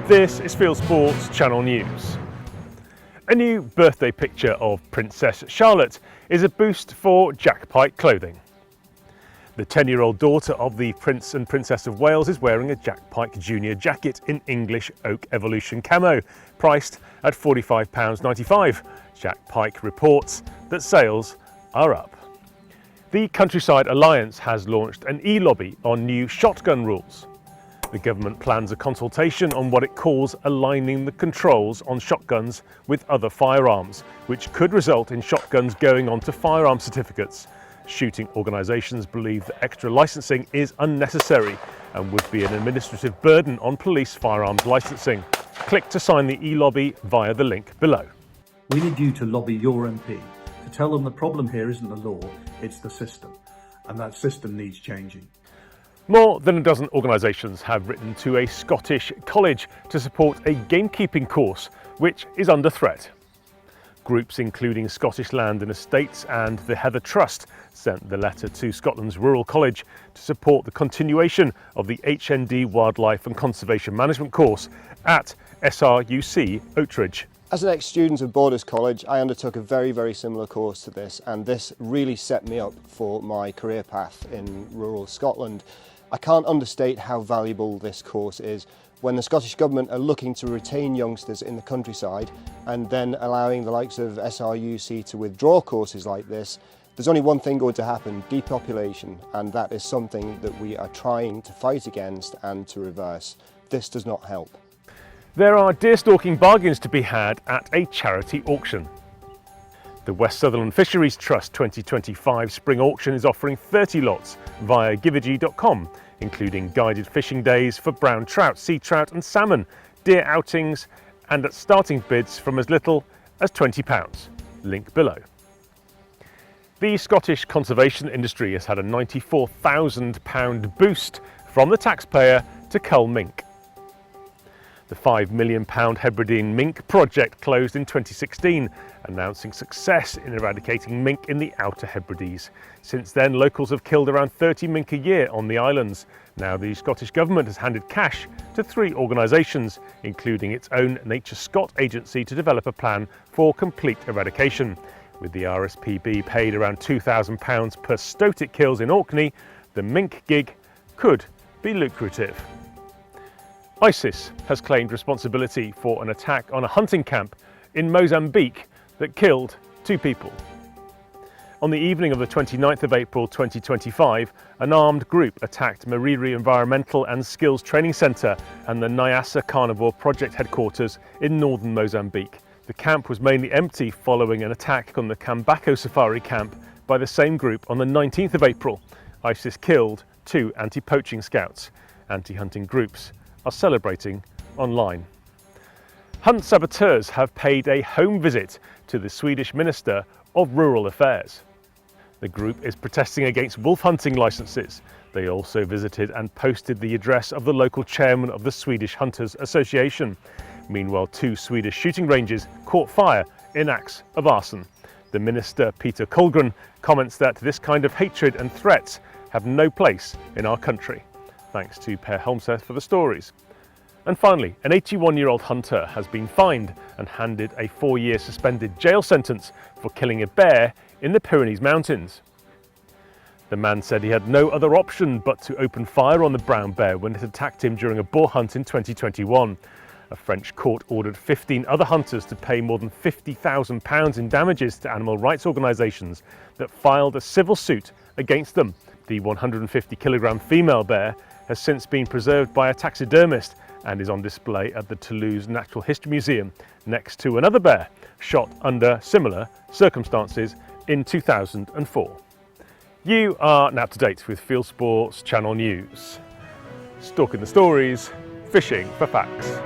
This is Fieldsports Channel News. A new birthday picture of Princess Charlotte is a boost for Jack Pyke clothing. The 10-year-old daughter of the Prince and Princess of Wales is wearing a Jack Pyke Jr. jacket in English Oak Evolution camo, priced at £45.95. Jack Pyke reports that sales are up. The Countryside Alliance has launched an e-lobby on new shotgun rules. The government plans a consultation on what it calls aligning the controls on shotguns with other firearms, which could result in shotguns going on to firearm certificates. Shooting organisations believe that extra licensing is unnecessary and would be an administrative burden on police firearms licensing. Click to sign the e-lobby via the link below. We need you to lobby your MP to tell them the problem here isn't the law, it's the system, and that system needs changing. More than a dozen organisations have written to a Scottish college to support a gamekeeping course which is under threat. Groups including Scottish Land and Estates and the Heather Trust sent the letter to Scotland's Rural College to support the continuation of the HND Wildlife and Conservation Management course at SRUC Oatridge. As an ex-student of Borders College, I undertook a very similar course to this, and this really set me up for my career path in rural Scotland. I can't understate how valuable this course is. When the Scottish Government are looking to retain youngsters in the countryside and then allowing the likes of SRUC to withdraw courses like this, there's only one thing going to happen: depopulation, and that is something that we are trying to fight against and to reverse. This does not help. There are deer stalking bargains to be had at a charity auction. The West Sutherland Fisheries Trust 2025 spring auction is offering 30 lots via givergy.com, including guided fishing days for brown trout, sea trout and salmon, deer outings, and at starting bids from as little as £20. Link below. The Scottish conservation industry has had a £94,000 boost from the taxpayer to cull mink. The £5 million Hebridean mink project closed in 2016, announcing success in eradicating mink in the Outer Hebrides. Since then, locals have killed around 30 mink a year on the islands. Now the Scottish Government has handed cash to 3 organisations, including its own Nature Scot agency, to develop a plan for complete eradication. With the RSPB paid around £2,000 per stoat it kills in Orkney, the mink gig could be lucrative. ISIS has claimed responsibility for an attack on a hunting camp in Mozambique that killed 2 people. On the evening of the 29th of April 2025, an armed group attacked Mariri Environmental and Skills Training Centre and the Nyassa Carnivore Project headquarters in northern Mozambique. The camp was mainly empty following an attack on the Kambako Safari camp by the same group on the 19th of April. ISIS killed 2 anti-poaching scouts. Anti-hunting groups are celebrating online. Hunt saboteurs have paid a home visit to the Swedish Minister of Rural Affairs. The group is protesting against wolf hunting licenses. They also visited and posted the address of the local chairman of the Swedish Hunters Association. Meanwhile, 2 Swedish shooting ranges caught fire in acts of arson. The Minister, Peter Kullgren, comments that this kind of hatred and threats have no place in our country. Thanks to Per Holmseth for the stories. And finally, an 81-year-old hunter has been fined and handed a 4-year suspended jail sentence for killing a bear in the Pyrenees Mountains. The man said he had no other option but to open fire on the brown bear when it attacked him during a boar hunt in 2021. A French court ordered 15 other hunters to pay more than £50,000 in damages to animal rights organisations that filed a civil suit against them. The 150-kilogram female bear has since been preserved by a taxidermist and is on display at the Toulouse Natural History Museum next to another bear shot under similar circumstances in 2004. You are now up to date with Fieldsports Channel News. Stalking the stories, fishing for facts.